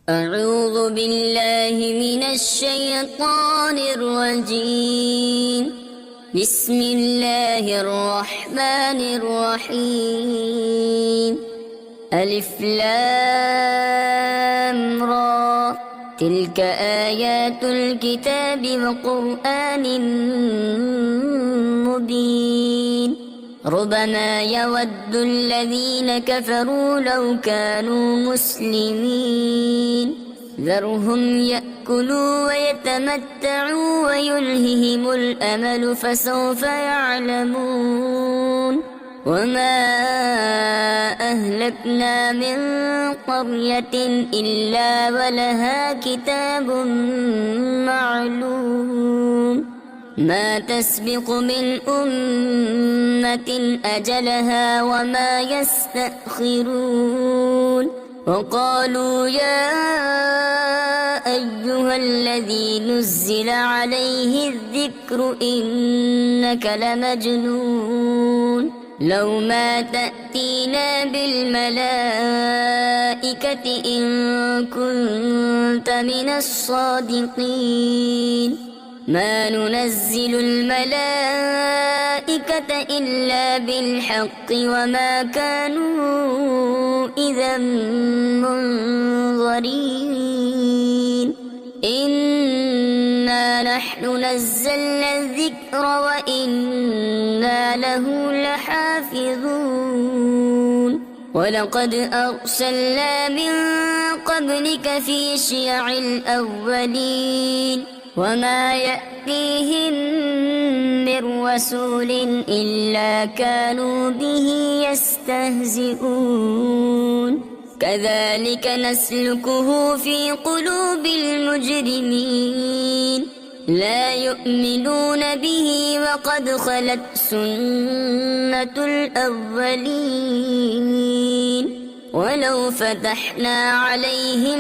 أعوذ بالله من الشيطان الرجيم. بسم الله الرحمن الرحيم. ألف لام را، تلك آيات الكتاب وقرآن مبين. ربما يود الذين كفروا لو كانوا مسلمين. ذرهم يأكلوا ويتمتعوا ويلههم الأمل فسوف يعلمون. وما أهلكنا من قرية إلا ولها كتاب معلوم. ما تسبق من أمة أجلها وما يستأخرون. وقالوا يا أيها الذي نزل عليه الذكر إنك لمجنون. لو ما تأتينا بالملائكة إن كنت من الصادقين. ما ننزل الملائكة إلا بالحق وما كانوا إذا منظرين. إنا نحن نزلنا الذكر وإنا له لحافظون. ولقد أرسلنا من قبلك في شيع الأولين وما يأتيهم من رسول إلا كانوا به يستهزئون. كذلك نسلكه في قلوب المجرمين. لا يؤمنون به وقد خلت سنة الأولين. ولو فتحنا عليهم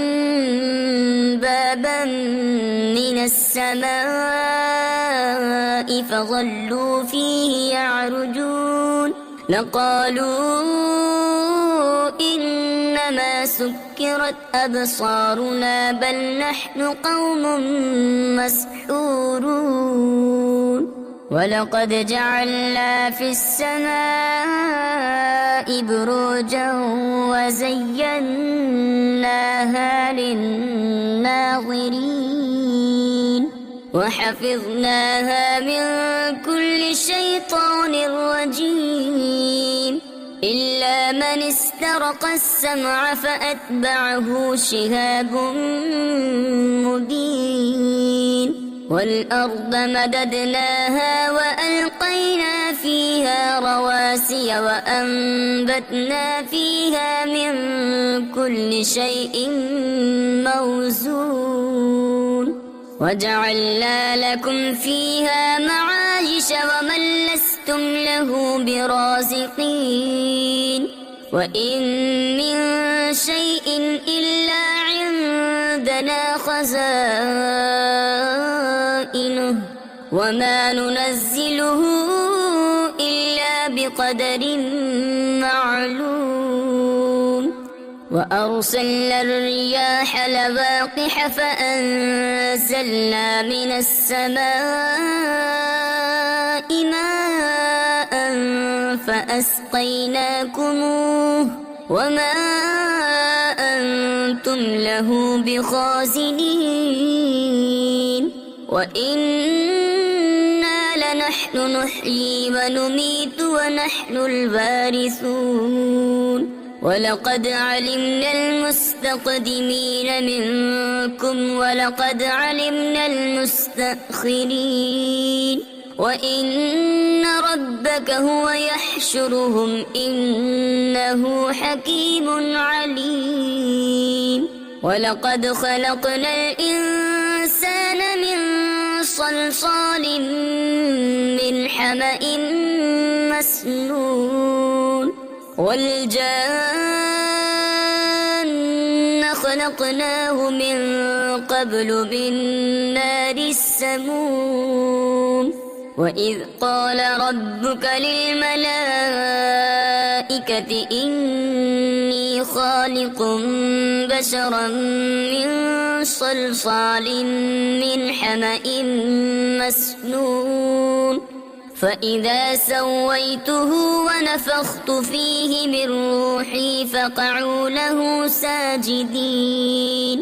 بابا من السماء فظلوا فيه يعرجون لقالوا إنما سكرت أبصارنا بل نحن قوم مسحورون. ولقد جعلنا في السماء بروجا وزيناها للناظرين وحفظناها من كل شيطان رجيم إلا من استرق السمع فأتبعه شهاب مبين. والأرض مددناها وألقينا فيها رواسي وأنبتنا فيها من كل شيء موزون وجعلنا لكم فيها معايش ومن لستم له برازقين. وإن من شيء إلا عندنا خزائنه وما ننزله إلا بقدر معلوم. وأرسلنا الرياح لواقح فأنزلنا من السماء ماء فأسقيناكموه وما أنتم له بخازنين. وإنا لنحن نحيي ونميت ونحن الوارثون. ولقد علمنا المستقدمين منكم ولقد علمنا المستأخرين. وإن ربك هو يحشرهم إنه حكيم عليم. ولقد خلقنا الإنسان من صلصال من حمأ مسنون والجان خلقناه من قبل من نار السموم. وإذ قال ربك للملائكة إني ربي خالق بشرا من صلصال من حمأ مسنون فإذا سويته ونفخت فيه من روحي فقعوا له ساجدين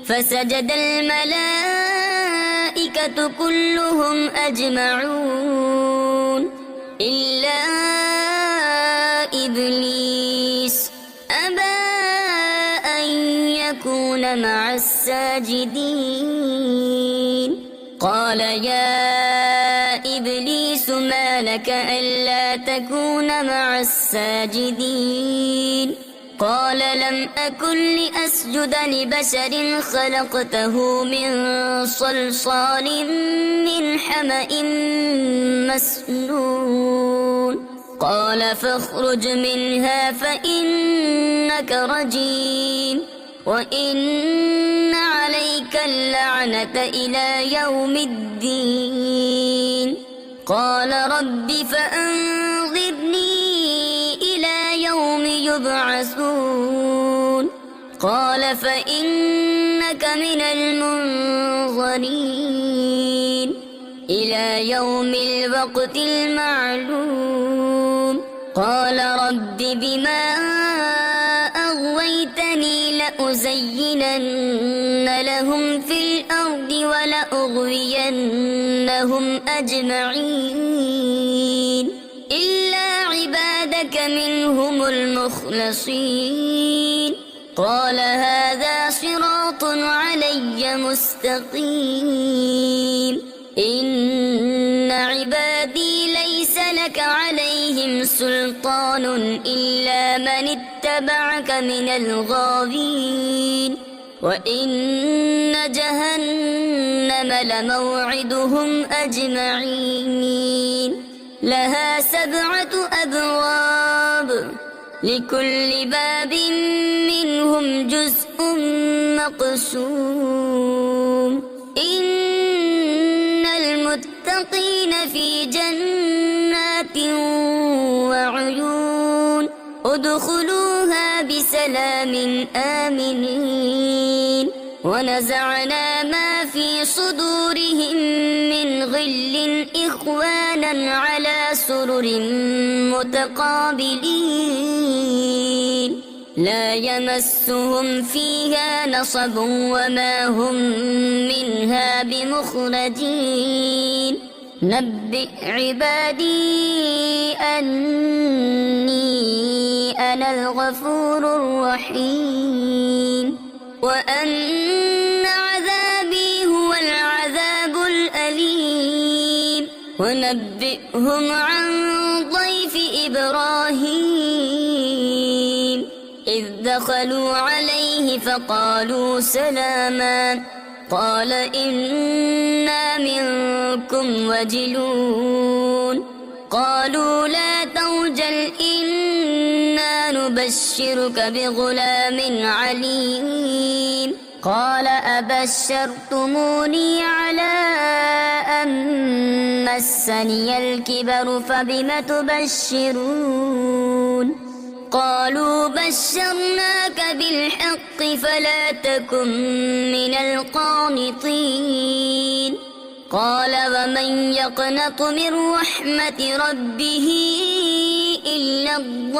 فسجد الملائكة كلهم أجمعون إلا إبليس أبى أن يكون مع الساجدين قال يا إبليس ما لك ألا تكون مع الساجدين قال لم أكن لأسجد لبشر خلقته من صلصال من حمأ مسنون قال فاخرج منها فإنك رجيم وإن عليك اللعنة إلى يوم الدين قال رب فأنظرني إلى يوم يبعثون قال فإنك من المنظرين إلى يوم الوقت المعلوم قال رب بما أغويتني لأزينن لهم في الأرض ولأغوينهم أجمعين إلا عبادك منهم المخلصين قال هذا صراط علي مستقيم إن عبادي ليس لك عليهم سلطان إلا من اتبعك من الغاوين وإن جهنم لموعدهم أجمعين لها 7 أبواب لكل باب منهم جزء مقسوم إن المتقين في جنات وعيون ادخلوها بسلام آمنين ونزعنا ما في صدورهم من غل إخوانا على سرر متقابلين لا يمسهم فيها نصب وما هم منها بمخرجين نبئ عبادي أني أنا الغفور الرحيم وأن عذابي هو العذاب الأليم ونبئهم عن ضيف إبراهيم إذ دخلوا عليه فقالوا سلاما قال إنا منكم وجلون قالوا لا توجل إنا نبشرك بغلام عليم قال أبشرتموني على أن مسني الكبر فبم تبشرون قالوا بشرناك بالحق فلا تكن من القانطين قال ومن يقنط من رحمة ربه إلا الضالون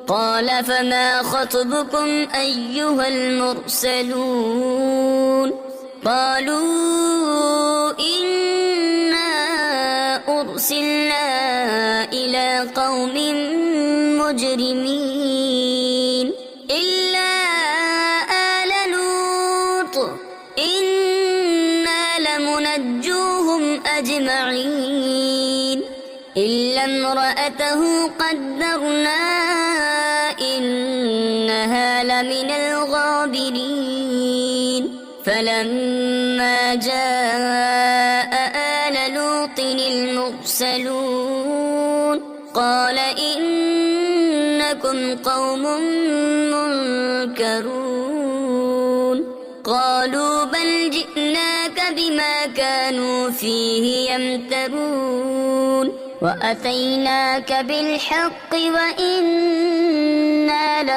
قال فما خطبكم أيها المرسلون قالوا إنا أرسلنا إلى قوم مجرمين إلا آل لوط إنا لمنجوهم أجمعين إلا امرأته قدرنا إنها لمن الغابرين فلما جاء آل لوط المرسلون قال إنكم قوم منكرون قالوا بل جئناك بما كانوا فيه يمترون وأتيناك بالحق وإنا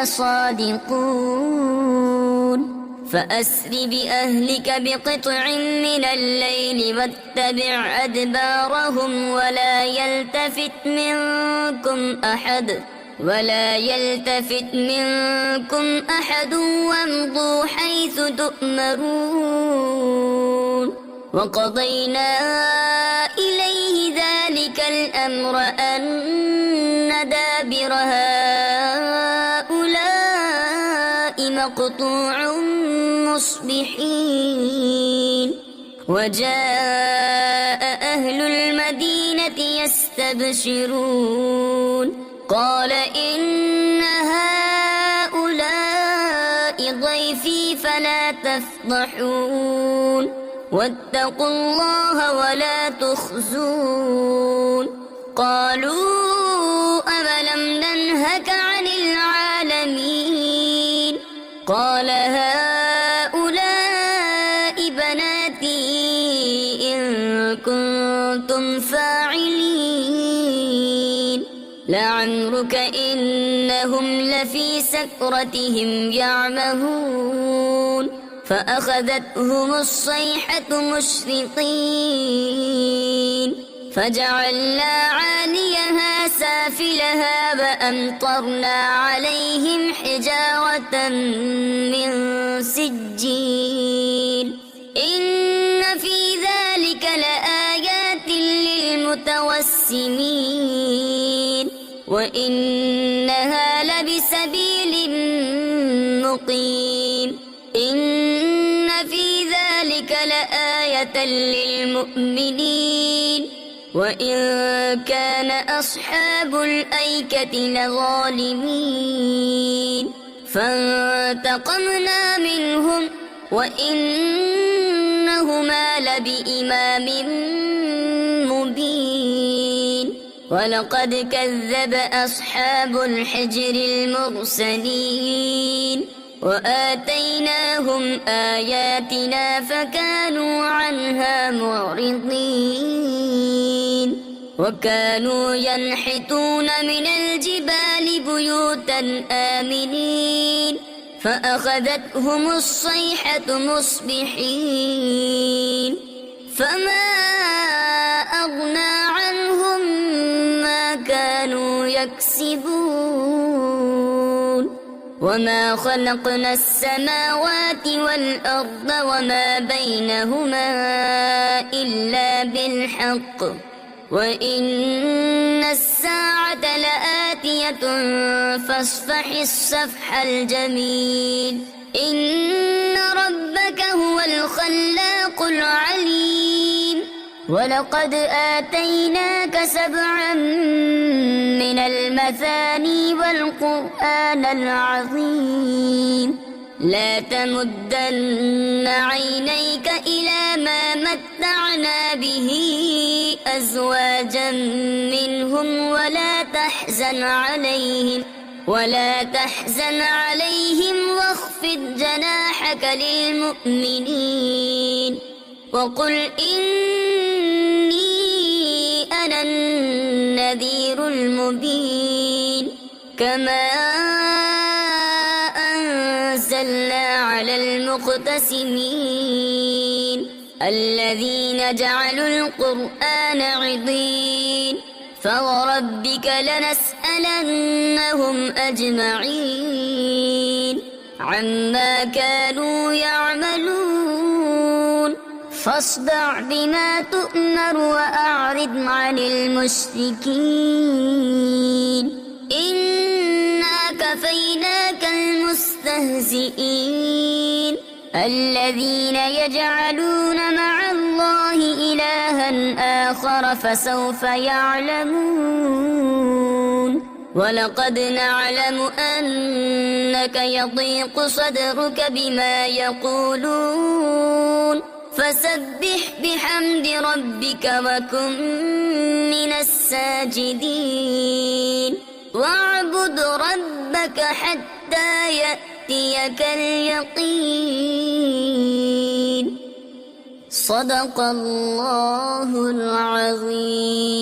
لصادقون فأسر بأهلك بقطع من الليل واتبع أدبارهم ولا يلتفت منكم أحد وامضوا حيث تؤمرون وقضينا إليه ذلك الأمر أن دابر هؤلاء مقطوع مصبحين وجاء أهل المدينة يستبشرون قال إن هؤلاء ضيفي فلا تفضحون واتقوا الله ولا تخزون قالوا أولم ننهك عن العالمين قال هؤلاء بناتي إن كنتم فاعلين لعمرك إنهم لفي سكرتهم يعمهون فأخذتهم الصيحة مشرقين فجعلنا عاليها سافلها وأمطرنا عليهم حجارة من سجيل إن في ذلك لآيات للمتوسمين وإنها لبسبيل مقيم إن في ذلك لآية للمؤمنين وإن كان أصحاب الأيكة لظالمين فانتقمنا منهم وإنهما لبإمام مبين ولقد كذب أصحاب الحجر المرسلين وآتيناهم آياتنا فكانوا عنها معرضين وكانوا ينحتون من الجبال بيوتا آمنين فأخذتهم الصيحة مصبحين فما أغنى عنهم ما كانوا يكسبون وما خلقنا السماوات والأرض وما بينهما إلا بالحق وإن الساعة لآتية فاصفح الصفح الجميل إن ربك هو الخلاق العليم ولقد آتيناك 7 من المثاني والقرآن العظيم لا تمدن عينيك إلى ما متعنا به أزواجا منهم ولا تحزن عليهم واخفض جناحك للمؤمنين وقل إني أنا النذير المبين كما أنزلنا على المقتسمين الذين جعلوا القرآن عضين فوربك لنسألنهم أجمعين عما كانوا يعملون فاصدع بما تؤمر وأعرض عن المشركين إنا كفيناك المستهزئين الذين يجعلون مع الله إلها آخر فسوف يعلمون ولقد نعلم أنك يضيق صدرك بما يقولون فسبح بحمد ربك وكن من الساجدين واعبد ربك حتى يأتيك اليقين صدق الله العظيم.